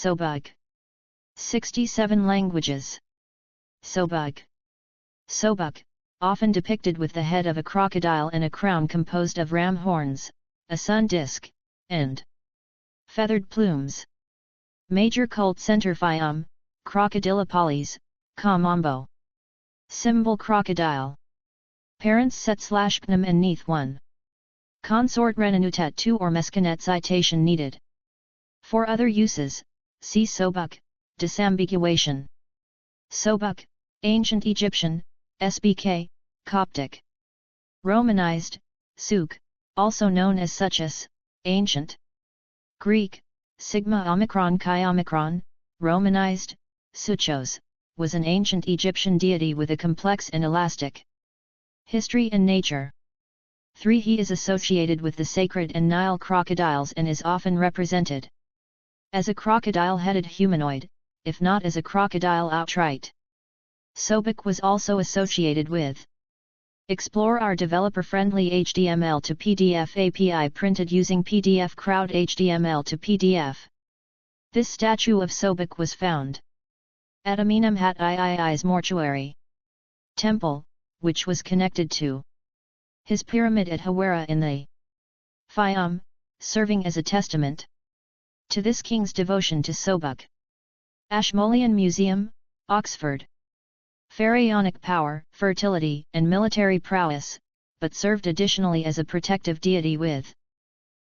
Sobek. 67 languages. Sobek. Sobek, often depicted with the head of a crocodile and a crown composed of ram horns, a sun disk, and feathered plumes. Major cult center Phiam, Crocodilopolis, Kamambo. Symbol crocodile. Parents Set/Pnum and Neath 1. Consort Renanutet 2 or Meskinet citation needed. For other uses, see Sobek, disambiguation. Sobek, Ancient Egyptian, SBK, Coptic. Romanized, Suk, also known as such as, ancient. Greek, Sigma Omicron Chi Omicron, Romanized, Suchos, was an ancient Egyptian deity with a complex and elastic history and nature. 3. He is associated with the sacred and Nile crocodiles and is often represented as a crocodile-headed humanoid, if not as a crocodile outright. Sobek was also associated with Explore our developer-friendly HTML to PDF API printed using PDF Crowd HTML to PDF. This statue of Sobek was found at Amenemhat III's mortuary temple, which was connected to his pyramid at Hawara in the Phiam, serving as a testament to this king's devotion to Sobek. Ashmolean Museum, Oxford. Pharaonic power, fertility, and military prowess, but served additionally as a protective deity with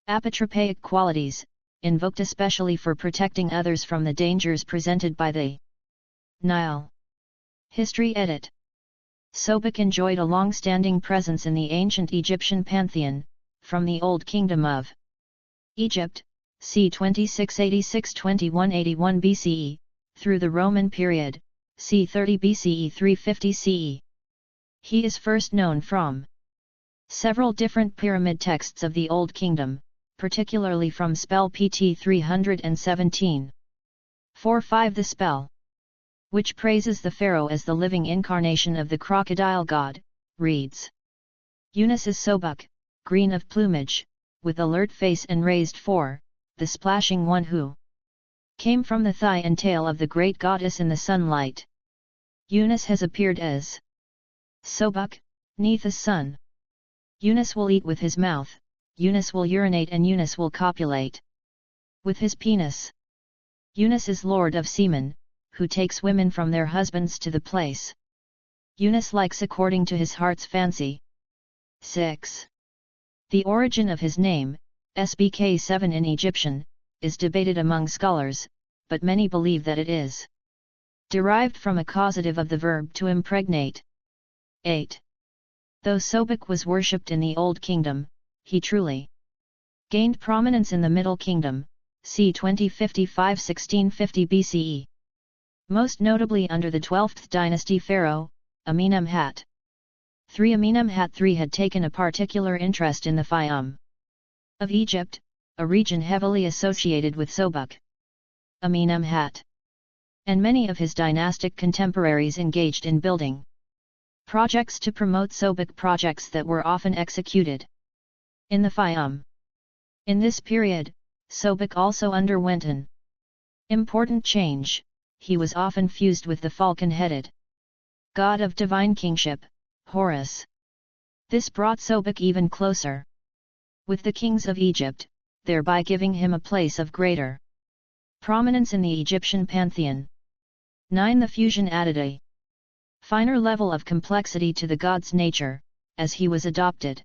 apotropaic qualities, invoked especially for protecting others from the dangers presented by the Nile. History edit. Sobek enjoyed a long-standing presence in the ancient Egyptian pantheon, from the Old Kingdom of Egypt, c. 2686–2181 BCE, through the Roman period, c. 30 BCE 350 CE. He is first known from several different pyramid texts of the Old Kingdom, particularly from spell PT 317. 4-5 The spell, which praises the pharaoh as the living incarnation of the crocodile god, reads: Eunice is Sobek, green of plumage, with alert face and raised fore, the splashing one who came from the thigh and tail of the great goddess in the sunlight. Eunice has appeared as Sobek, neath the sun. Eunice will eat with his mouth, Eunice will urinate and Eunice will copulate with his penis. Eunice is lord of semen, who takes women from their husbands to the place Eunice likes according to his heart's fancy. 6. The origin of his name, SBK 7 in Egyptian, is debated among scholars, but many believe that it is derived from a causative of the verb to impregnate. 8. Though Sobek was worshipped in the Old Kingdom, he truly gained prominence in the Middle Kingdom, c. 2055–1650 BCE. Most notably under the 12th dynasty pharaoh, Amenemhat III. Amenemhat III had taken a particular interest in the Phiam of Egypt, a region heavily associated with Sobek. Amenemhat and many of his dynastic contemporaries engaged in building projects to promote Sobek, projects that were often executed in the Phiam. In this period, Sobek also underwent an important change. He was often fused with the falcon-headed god of divine kingship, Horus. This brought Sobek even closer with the kings of Egypt, thereby giving him a place of greater prominence in the Egyptian pantheon. 9. The fusion added a finer level of complexity to the god's nature, as he was adopted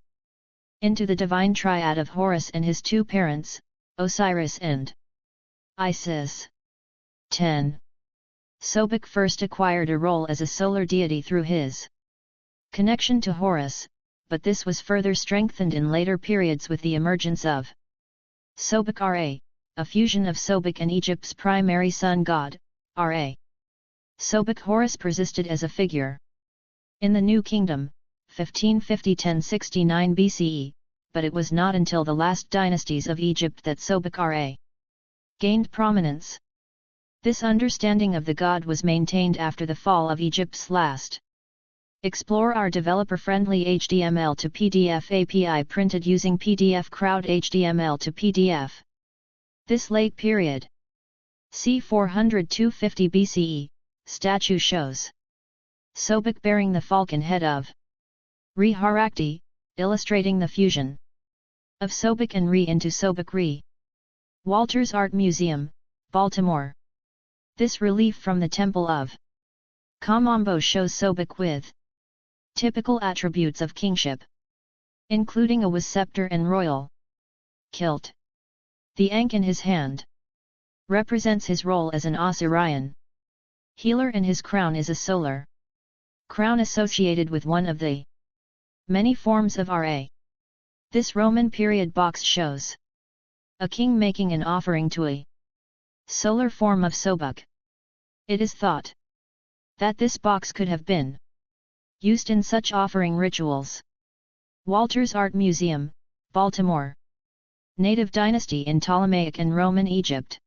into the divine triad of Horus and his two parents, Osiris and Isis. 10. Sobek first acquired a role as a solar deity through his connection to Horus, but this was further strengthened in later periods with the emergence of Sobek Ra, a fusion of Sobek and Egypt's primary sun god, Ra. Sobek Horus persisted as a figure in the New Kingdom, 1550–1069 BCE, but it was not until the last dynasties of Egypt that Sobek Ra gained prominence. This understanding of the god was maintained after the fall of Egypt's last. Explore our developer-friendly HTML to PDF API printed using PDF Crowd HTML to PDF. This late period c. 400–250 BCE, statue shows Sobek bearing the falcon head of Re Harakti, illustrating the fusion of Sobek and Re into Sobek Re. Walters Art Museum, Baltimore. This relief from the Temple of Kamambo shows Sobek with typical attributes of kingship, including a scepter and royal kilt. The ankh in his hand represents his role as an Osirian healer, and his crown is a solar crown associated with one of the many forms of Ra. This Roman period box shows a king making an offering to a solar form of Sobek. It is thought that this box could have been used in such offering rituals. Walters Art Museum, Baltimore. Native dynasty in Ptolemaic and Roman Egypt.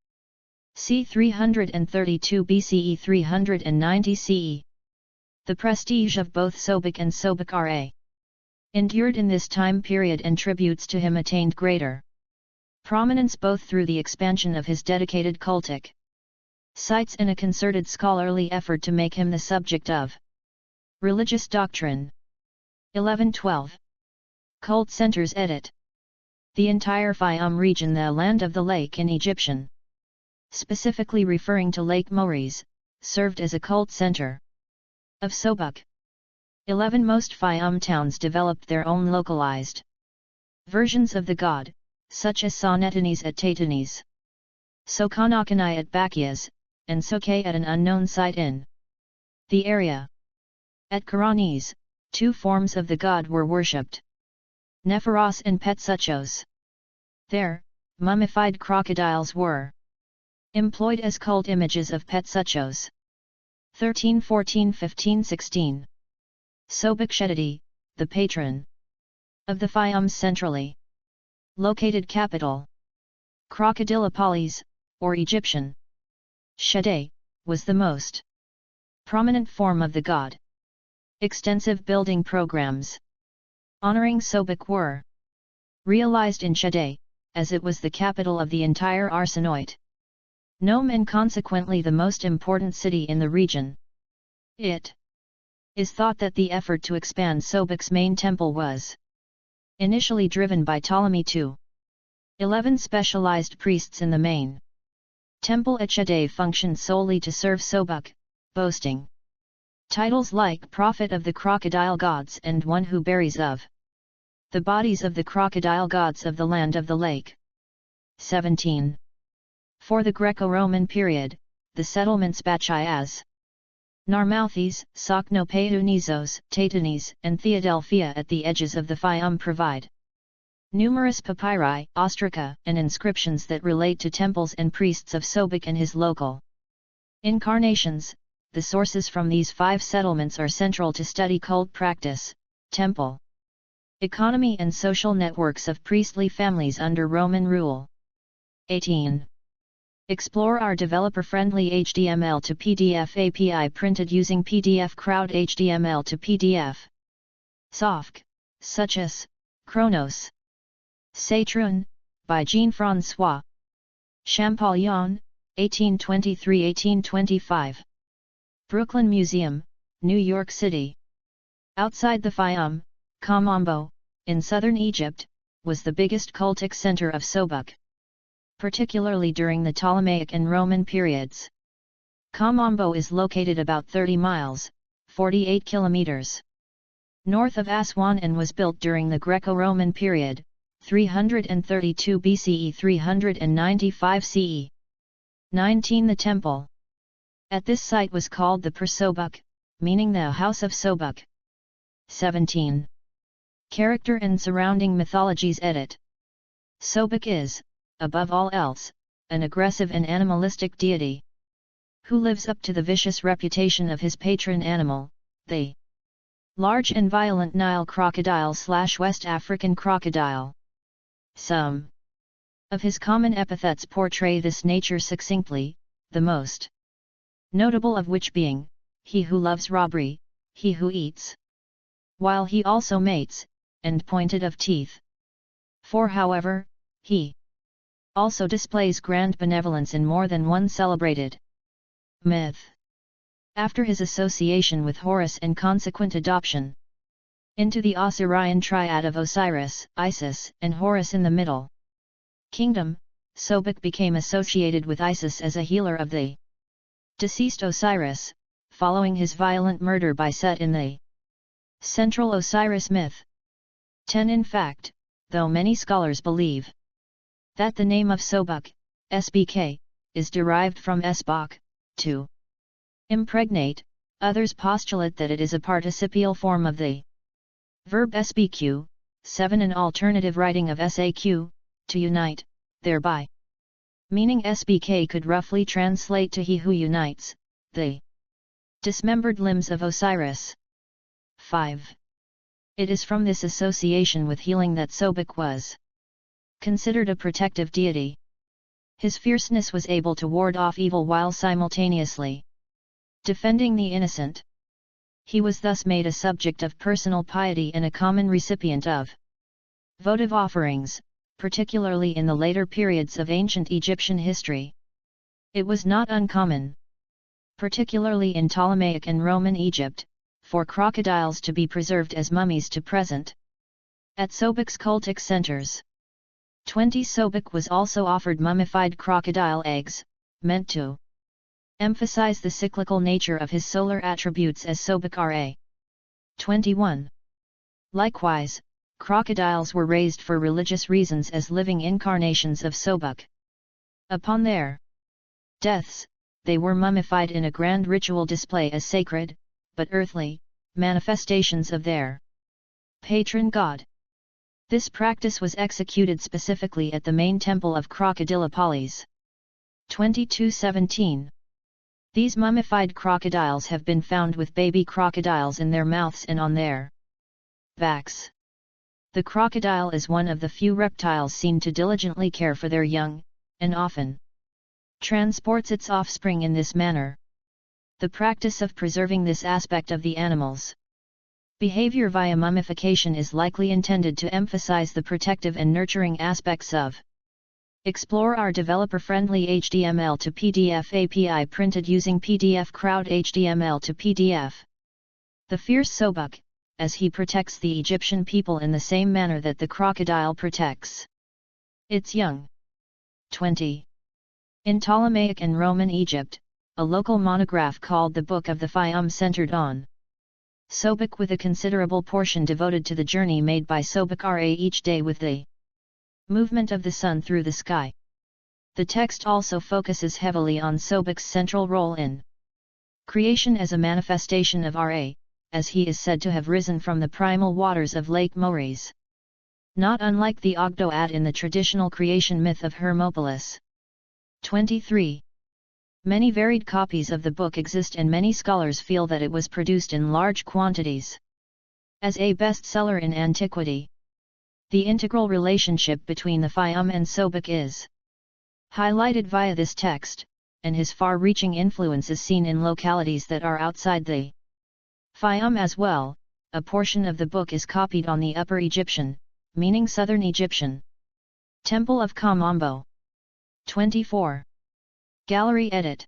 c. 332 BCE 390 CE. The prestige of both Sobek and Sobek Ra endured in this time period, and tributes to him attained greater prominence both through the expansion of his dedicated cultic sites and a concerted scholarly effort to make him the subject of religious doctrine. 1112. Cult centers. Edit. The entire Fayum region, the land of the lake in Egyptian, specifically referring to Lake Moeris, served as a cult center of Sobek. 11 Most Fayum towns developed their own localized versions of the god, such as Sonetanes at Tatanes, Sokanakanai at Bakias, and Soke at an unknown site in the area. At Karanis, two forms of the god were worshipped: Nephoros and Petsuchos. There, mummified crocodiles were employed as cult images of Petsuchos. 1314–1516. Sobek Shedadi, the patron of the Fayum's centrally located capital. Crocodilopolis, or Egyptian Shedai, was the most prominent form of the god. Extensive building programs honoring Sobek were realized in Shedai, as it was the capital of the entire Arsinoid nome and consequently the most important city in the region. It is thought that the effort to expand Sobek's main temple was initially driven by Ptolemy II. 11 specialized priests in the main temple at Shedai functioned solely to serve Sobek, boasting titles like Prophet of the Crocodile Gods and One who buries of the bodies of the crocodile gods of the land of the lake. 17. For the Greco-Roman period, the settlements Bacchae as Narmouthes, Soknopeunizos, Tatanes, and Theodelphia at the edges of the Fayum provide numerous papyri, ostraca, and inscriptions that relate to temples and priests of Sobek and his local incarnations. The sources from these 5 settlements are central to study cult practice, temple economy, and social networks of priestly families under Roman rule. 18. Explore our developer-friendly HTML to PDF API printed using PDF Crowd HTML to PDF software, such as Chronos, Saturn, by Jean-François Champollion, 1823–1825. Brooklyn Museum, New York City. Outside the Fayum, Kamambo, in southern Egypt, was the biggest cultic center of Sobek, particularly during the Ptolemaic and Roman periods. Kamambo is located about 30 miles, 48 kilometers, north of Aswan and was built during the Greco-Roman period, 332 BCE 395 CE. 19 The temple at this site was called the Per-Sobek, meaning the House of Sobek. 17. Character and surrounding mythologies. Edit. Sobek is, above all else, an aggressive and animalistic deity, who lives up to the vicious reputation of his patron animal, the large and violent Nile crocodile/West African crocodile. Some of his common epithets portray this nature succinctly, the most notable of which being, he who loves robbery, he who eats, while he also mates, and pointed of teeth. For however, he also displays grand benevolence in more than one celebrated myth. After his association with Horus and consequent adoption into the Osirian triad of Osiris, Isis, and Horus in the Middle Kingdom, Sobek became associated with Isis as a healer of the deceased Osiris, following his violent murder by Set in the central Osiris myth. 10. In fact, though many scholars believe that the name of Sobek, SBK, is derived from Sbak, to impregnate, others postulate that it is a participial form of the verb SBQ. 7. An alternative writing of SAQ, to unite, thereby, meaning SBK could roughly translate to he who unites, the dismembered limbs of Osiris. 5. It is from this association with healing that Sobek was considered a protective deity. His fierceness was able to ward off evil while simultaneously defending the innocent. He was thus made a subject of personal piety and a common recipient of votive offerings, particularly in the later periods of ancient Egyptian history. It was not uncommon, particularly in Ptolemaic and Roman Egypt, for crocodiles to be preserved as mummies to present at Sobek's cultic centers. 20. Sobek was also offered mummified crocodile eggs, meant to emphasize the cyclical nature of his solar attributes as Sobek Ra. 21. Likewise, crocodiles were raised for religious reasons as living incarnations of Sobek. Upon their deaths, they were mummified in a grand ritual display as sacred, but earthly, manifestations of their patron god. This practice was executed specifically at the main temple of Crocodilopolis. 22:17. These mummified crocodiles have been found with baby crocodiles in their mouths and on their backs. The crocodile is one of the few reptiles seen to diligently care for their young, and often transports its offspring in this manner. The practice of preserving this aspect of the animal's behavior via mummification is likely intended to emphasize the protective and nurturing aspects of Explore our developer-friendly HTML to PDF API printed using PDF Crowd HTML to PDF. The fierce Sobek, as he protects the Egyptian people in the same manner that the crocodile protects its young. 20. In Ptolemaic and Roman Egypt, a local monograph called the Book of the Fayum centered on Sobek, with a considerable portion devoted to the journey made by Sobek Ra each day with the movement of the sun through the sky. The text also focuses heavily on Sobek's central role in creation as a manifestation of Ra, as he is said to have risen from the primal waters of Lake Moeris. Not unlike the Ogdoad in the traditional creation myth of Hermopolis. 23. Many varied copies of the book exist and many scholars feel that it was produced in large quantities as a bestseller in antiquity. The integral relationship between the Fayum and Sobek is highlighted via this text, and his far-reaching influence is seen in localities that are outside the Fayum as well. A portion of the book is copied on the Upper Egyptian, meaning Southern Egyptian, Temple of Kamambo. 24. Gallery Edit.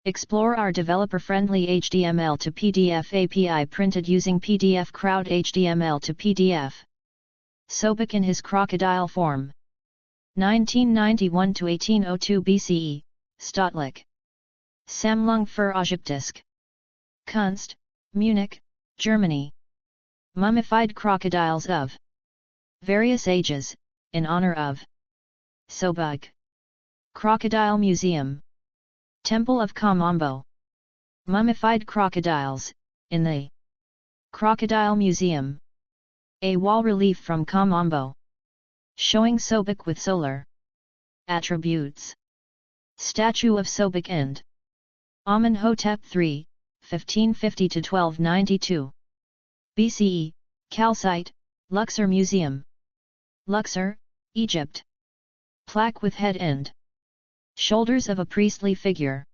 Explore our developer-friendly HTML to PDF API printed using PDF Crowd HTML to PDF. Sobek in his crocodile form. 1991 to 1802 BCE, Stadtlich. Sammlung für Ägyptische Kunst, Munich, Germany. Mummified crocodiles of various ages, in honor of Sobek. Crocodile Museum. Temple of Kamambo. Mummified crocodiles, in the Crocodile Museum. A wall relief from Kamambo, showing Sobek with solar attributes. Statue of Sobek and Amenhotep III, 1550 to 1292 BCE, Calcite, Luxor Museum. Luxor, Egypt. Plaque with head and shoulders of a priestly figure.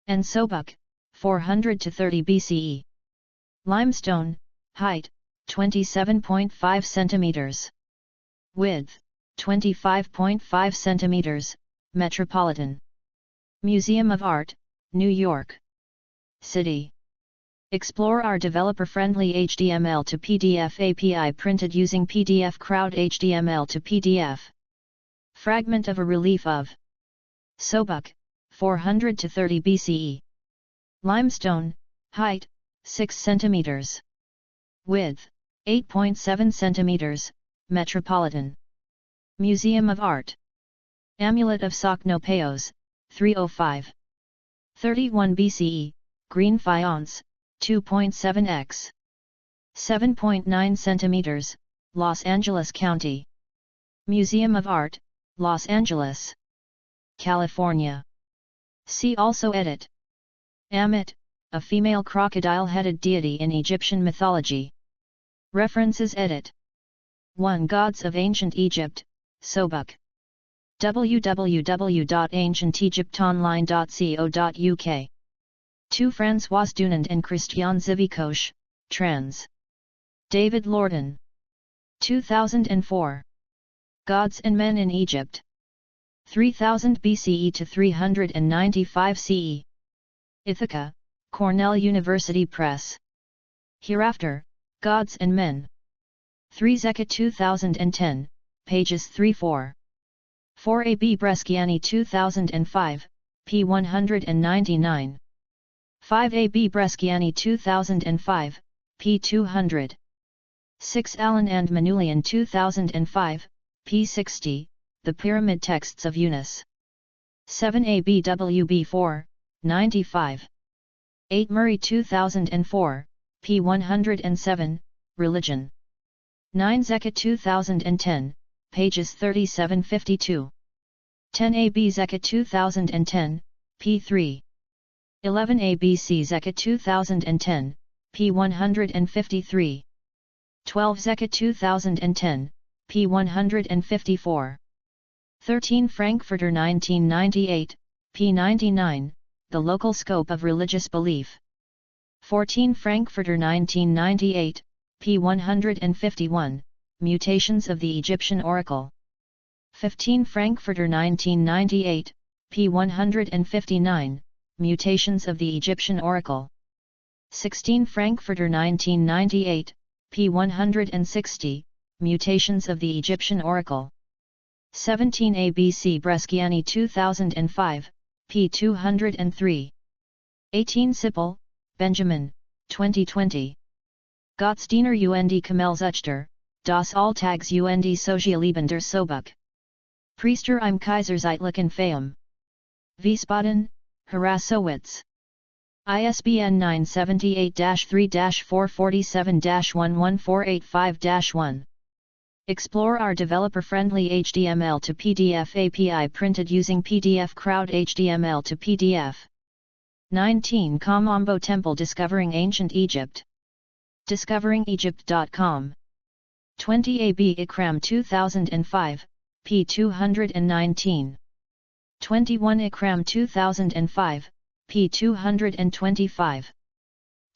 And Sobek, 400 to 30 BCE. Limestone, height, 27.5 centimeters. Width, 25.5 centimeters, Metropolitan Museum of Art, New York City. Explore our developer-friendly HTML to PDF API printed using PDF Crowd HTML to PDF. Fragment of a relief of Sobek, 400 to 30 BCE. Limestone, height, 6 centimeters. Width, 8.7 centimeters, Metropolitan Museum of Art. Amulet of Socnopeos, 305. 31 BCE, green faience, 2.7x. 7.9 centimeters, Los Angeles County. Museum of Art, Los Angeles, California. See also Edit. Ammit, a female crocodile-headed deity in Egyptian mythology. References Edit. 1. Gods of Ancient Egypt, Sobek. www.ancientegyptonline.co.uk. 2. François Dunant and Christian Zivikosh, trans. David Lorden. 2004. Gods and Men in Egypt. 3000 BCE to 395 CE. Ithaca, Cornell University Press. Hereafter, Gods and Men. 3 Zeka 2010, pages 3-4. 4 A.B. Bresciani 2005, p. 199. 5 A.B. Bresciani 2005, p. 200. 6 Allen and Manulian 2005, p. 60, The Pyramid Texts of Unis. 7 A.B. W.B. 4, 95. 8 Murray 2004, p. 107, Religion. 9 Zeka 2010, pages 37-52. 10 A.B. Zeka 2010, p. 3. 11 A.B.C. Zeka 2010, p. 153. 12 Zeka 2010, p. 154. 13 Frankfurter 1998, p. 99, The Local Scope of Religious Belief. 14 Frankfurter 1998, p. 151, Mutations of the Egyptian Oracle. 15 Frankfurter 1998, p. 159, Mutations of the Egyptian Oracle. 16 Frankfurter 1998, p. 160, Mutations of the Egyptian Oracle. 17 A.B.C. Bresciani 2005, p. 203. 18 Sippel, Benjamin, 2020. Gottsteiner und Kamelzuchter, das Alltags und Sozialleben der Sobek. Priester im Kaiserzeitlichen Fayum. Wiesbaden, Herassowitz. ISBN 978-3-447-11485-1. Explore our developer-friendly HTML to PDF API printed using PDF Crowd HTML to PDF. 19 Kamombo Temple Discovering Ancient Egypt. DiscoveringEgypt.com. 20 A.B. Ikram 2005, p. 219. 21 Ikram 2005, p. 225.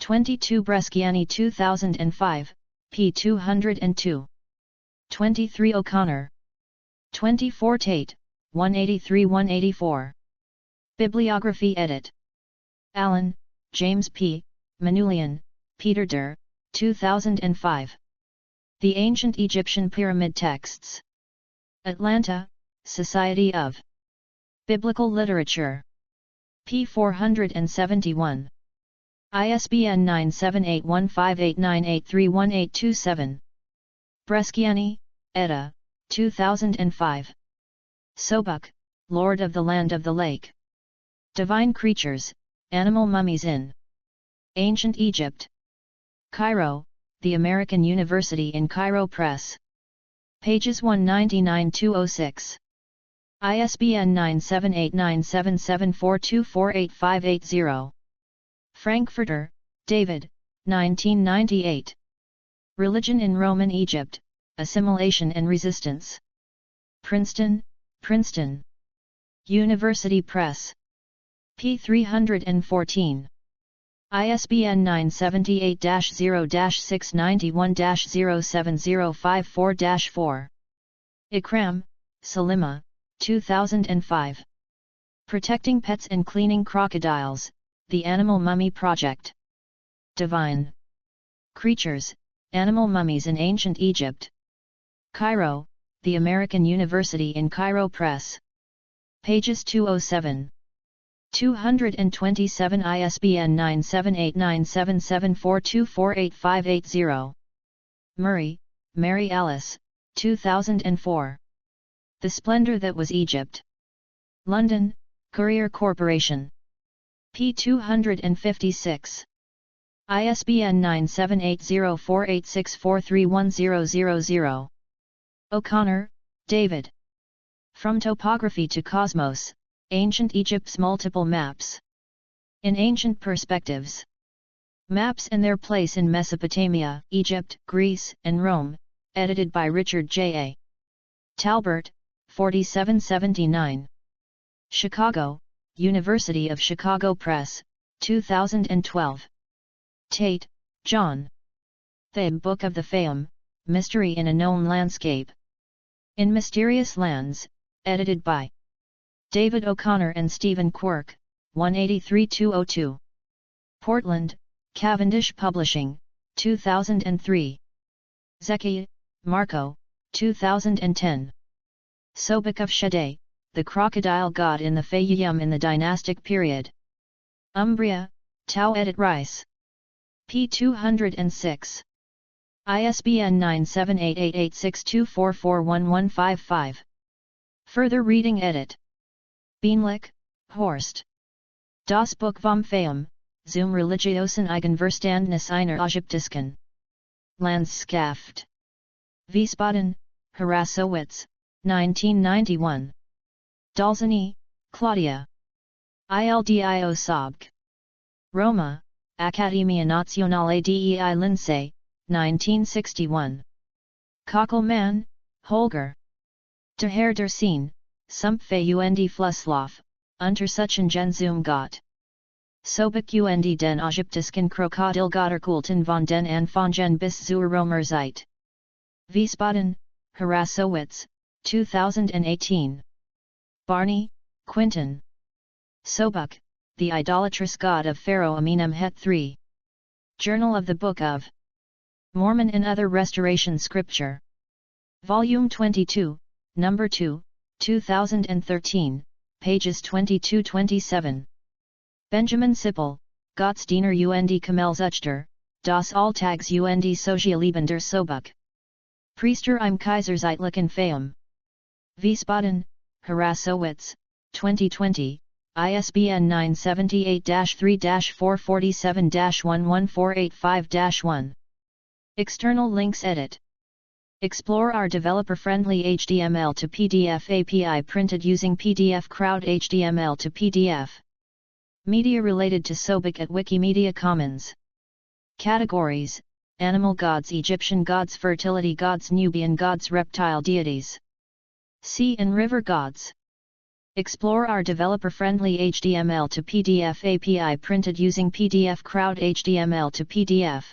22 Bresciani 2005, p. 202. 23 O'Connor. 24 Tate, 183-184. Bibliography Edit. Allen, James P., Manulian, Peter der, 2005. The Ancient Egyptian Pyramid Texts. Atlanta, Society of Biblical Literature. p. 471. ISBN 9781589831827. Bresciani, Etta, 2005. Sobek, Lord of the Land of the Lake. Divine Creatures, Animal Mummies in Ancient Egypt. Cairo, The American University in Cairo Press. Pages 199-206. ISBN 9789774248580. Frankfurter, David, 1998. Religion in Roman Egypt, Assimilation and Resistance. Princeton, Princeton University Press. p. 314. ISBN 978-0-691-07054-4. Ikram, Salima, 2005. Protecting Pets and Cleaning Crocodiles, The Animal Mummy Project. Divine Creatures, Animal Mummies in Ancient Egypt. Cairo, The American University in Cairo Press. Pages 207. 227 ISBN 9789774248580. Murray, Mary Alice, 2004. The Splendor That Was Egypt. London, Courier Corporation. p. 256. ISBN 9780486431000. O'Connor, David. From Topography to Cosmos, Ancient Egypt's Multiple Maps. In Ancient Perspectives. Maps and Their Place in Mesopotamia, Egypt, Greece, and Rome, edited by Richard J. A. Talbert, 4779. Chicago, University of Chicago Press, 2012. Tate, John. The Book of the Fayum, Mystery in a Known Landscape. In Mysterious Lands, edited by David O'Connor and Stephen Quirk, 183-202. Portland, Cavendish Publishing, 2003. Zecchi, Marco, 2010. Sobek of Shedai, The Crocodile God in the Fayum in the Dynastic Period. Umbria, Tau Edit Rice. p. 206. ISBN 9788862441155. Further reading edit. Beanlick, Horst. Das Buch vom Fayum, zum religiosen Eigenverständnis einer Ägyptischen Landschaft. Wiesbaden, Harassowitz, 1991. Dalzani, Claudia. Ildio Sobek. Roma, Accademia Nazionale dei Lincei, 1961. Kockelmann, Holger. De Herr der Scene, Sumpfe und Flusslauf, Untersuchungen zum Gott. Sobek und den Ägyptischen Krokodilgotterkulten von den Anfangen bis zur Römerzeit. Wiesbaden, Harassowitz, 2018. Barney, Quinton. Sobek, The Idolatrous God of Pharaoh Amenemhet III. Journal of the Book of Mormon and Other Restoration Scripture. Volume 22, Number 2, 2013, pages 22-27. Benjamin Sippel, Gottesdiener und Kammelzuchter, das Alltags und Sozialleben der Sobek. Priester im Kaiserzeitlichen Fayum. Wiesbaden, Harassowitz, 2020, ISBN 978-3-447-11485-1. External links edit. Explore our developer-friendly HTML to PDF API printed using PDF Crowd HTML to PDF. Media related to Sobek at Wikimedia Commons. Categories: Animal gods, Egyptian gods, fertility gods, Nubian gods, reptile deities, sea and river gods. Explore our developer-friendly HTML to PDF API printed using PDF Crowd HTML to PDF.